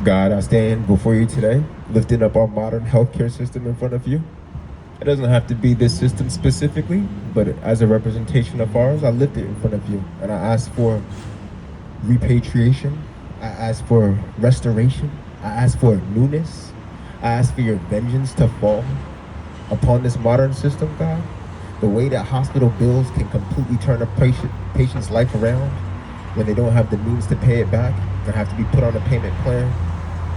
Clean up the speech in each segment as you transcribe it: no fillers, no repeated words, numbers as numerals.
God, I stand before you today, lifting up our modern healthcare system in front of you. It doesn't have to be this system specifically, but as a representation of ours, I lift it in front of you. And I ask for repatriation. I ask for restoration. I ask for newness. I ask for your vengeance to fall upon this modern system, God. The way that hospital bills can completely turn a patient's life around when they don't have the means to pay it back and have to be put on a payment plan,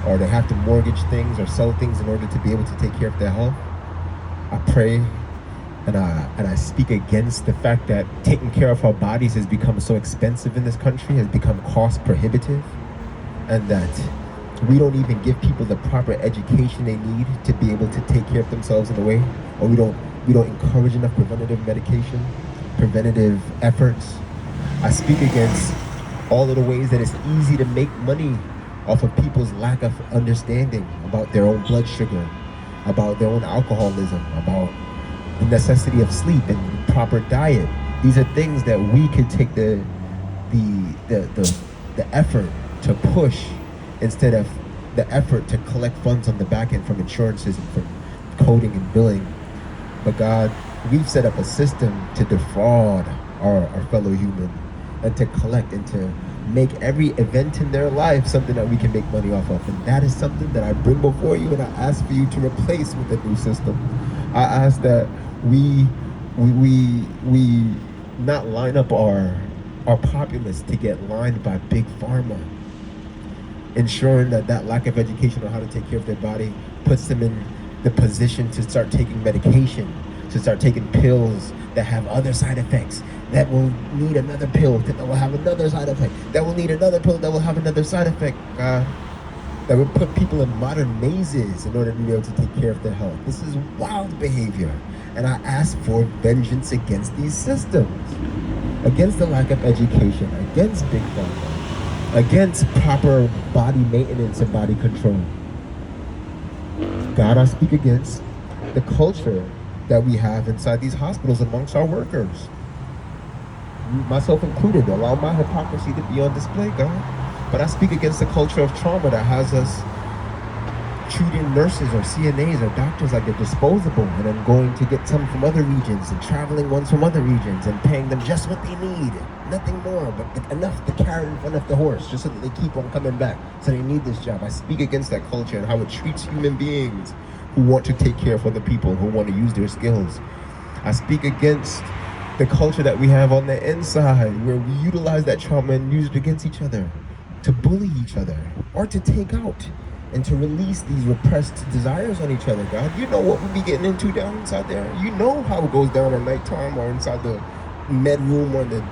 or they have to mortgage things or sell things in order to be able to take care of their health. I pray and I speak against the fact that taking care of our bodies has become so expensive in this country, has become cost prohibitive, and that we don't even give people the proper education they need to be able to take care of themselves in a way, or we don't encourage enough preventative medication, preventative efforts. I speak against all of the ways that it's easy to make money off of people's lack of understanding about their own blood sugar, about their own alcoholism, about the necessity of sleep and proper diet. These are things that we could take the effort to push instead of the effort to collect funds on the back end from insurances and from coding and billing. But God, we've set up a system to defraud our fellow human and to collect and to make every event in their life something that we can make money off of. And that is something that I bring before you, and I ask for you to replace with a new system. I ask that we not line up our populace to get lined by big pharma, ensuring that lack of education on how to take care of their body puts them in the position to start taking medication, to start taking pills that have other side effects, that will need another pill that will have another side effect, that will need another pill that will have another side effect, that would put people in modern mazes in order to be able to take care of their health. This is wild behavior, and I ask for vengeance against these systems, against the lack of education, against big pharma, against proper body maintenance and body control. God, I speak against the culture that we have inside these hospitals amongst our workers, myself included. Allow my hypocrisy to be on display, God. But I speak against the culture of trauma that has us treating nurses or CNAs or doctors like they're disposable, and then going to get some from other regions and traveling ones from other regions and paying them just what they need, nothing more, but enough to carry in front of the horse, just so that they keep on coming back, so they need this job. I speak against that culture and how it treats human beings who want to take care of other people, who want to use their skills. I speak against the culture that we have on the inside, where we utilize that trauma and use it against each other, to bully each other, or to take out and to release these repressed desires on each other, God. You know what we be getting into down inside there. You know how it goes down at nighttime or inside the med room or the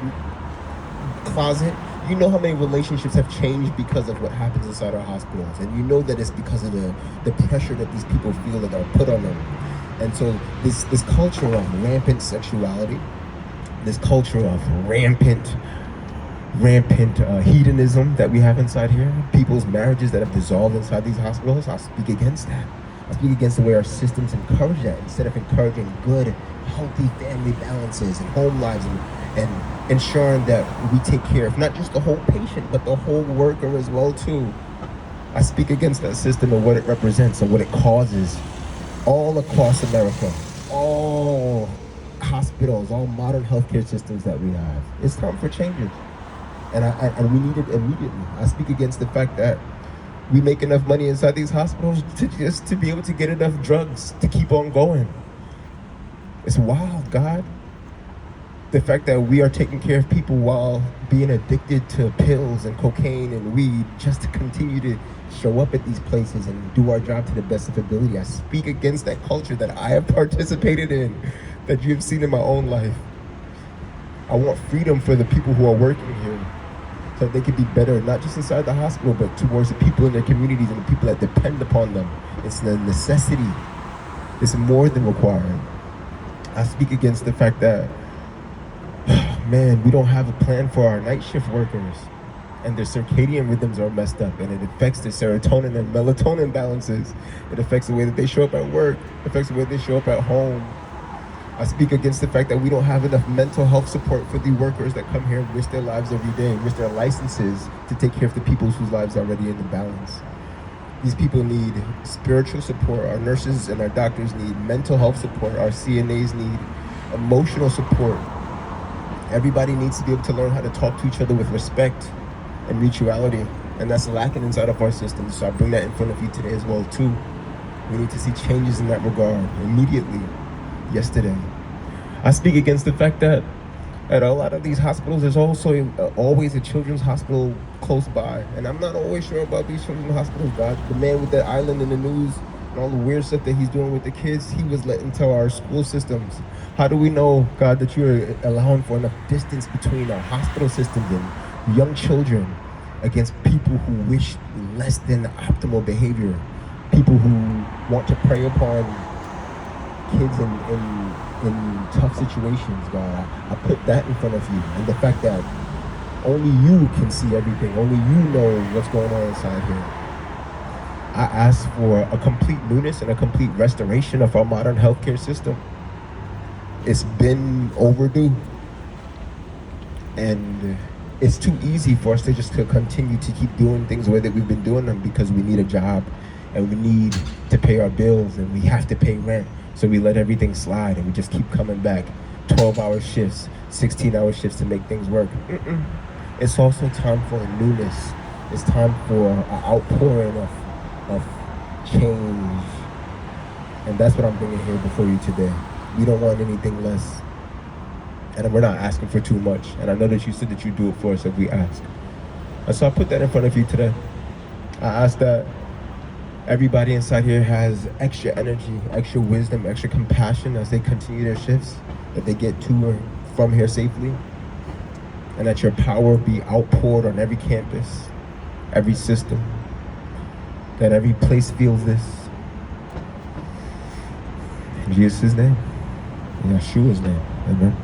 closet. You know how many relationships have changed because of what happens inside our hospitals. And you know that it's because of the pressure that these people feel that are put on them. And so this culture of rampant sexuality, this culture of rampant hedonism that we have inside here, people's marriages that have dissolved inside these hospitals, I speak against that. I speak against the way our systems encourage that, instead of encouraging good, healthy family balances and home lives, and ensuring that we take care of not just the whole patient, but the whole worker as well too. I speak against that system and what it represents and what it causes all across America, all hospitals, all modern healthcare systems that we have. It's time for changes. And we need it immediately. I speak against the fact that we make enough money inside these hospitals to be able to get enough drugs to keep on going. It's wild, God. The fact that we are taking care of people while being addicted to pills and cocaine and weed just to continue to show up at these places and do our job to the best of ability. I speak against that culture that I have participated in, that you have seen in my own life. I want freedom for the people who are working here, so that they can be better, not just inside the hospital, but towards the people in their communities and the people that depend upon them. It's a necessity. It's more than required. I speak against the fact that, man, we don't have a plan for our night shift workers, and their circadian rhythms are messed up, and it affects their serotonin and melatonin balances. It affects the way that they show up at work. It affects the way they show up at home. I speak against the fact that we don't have enough mental health support for the workers that come here and risk their lives every day, risk their licenses to take care of the people whose lives are already in the balance. These people need spiritual support. Our nurses and our doctors need mental health support. Our CNAs need emotional support. Everybody needs to be able to learn how to talk to each other with respect and mutuality. And that's lacking inside of our system. So I bring that in front of you today as well too. We need to see changes in that regard immediately. Yesterday, I speak against the fact that at a lot of these hospitals, there's also always a children's hospital close by. And I'm not always sure about these children's hospitals, God. The man with that island in the news and all the weird stuff that he's doing with the kids, he was let into our school systems. How do we know, God, that you're allowing for enough distance between our hospital systems and young children against people who wish less than optimal behavior? People who want to prey upon kids in tough situations, God. I put that in front of you. And the fact that only you can see everything. Only you know what's going on inside here. I ask for a complete newness and a complete restoration of our modern healthcare system. It's been overdue. And it's too easy for us to just to continue to keep doing things the way that we've been doing them because we need a job and we need to pay our bills and we have to pay rent. So we let everything slide and we just keep coming back. 12-hour shifts, 16-hour shifts to make things work. It's also time for a newness. It's time for an outpouring of change. And that's what I'm bringing here before you today. We don't want anything less. And we're not asking for too much. And I know that you said that you do it for us if we ask. And so I put that in front of you today. I ask that everybody inside here has extra energy, extra wisdom, extra compassion as they continue their shifts, that they get to or from here safely, and that your power be outpoured on every campus, every system, that every place feels this. In Jesus' name, in Yeshua's name, amen.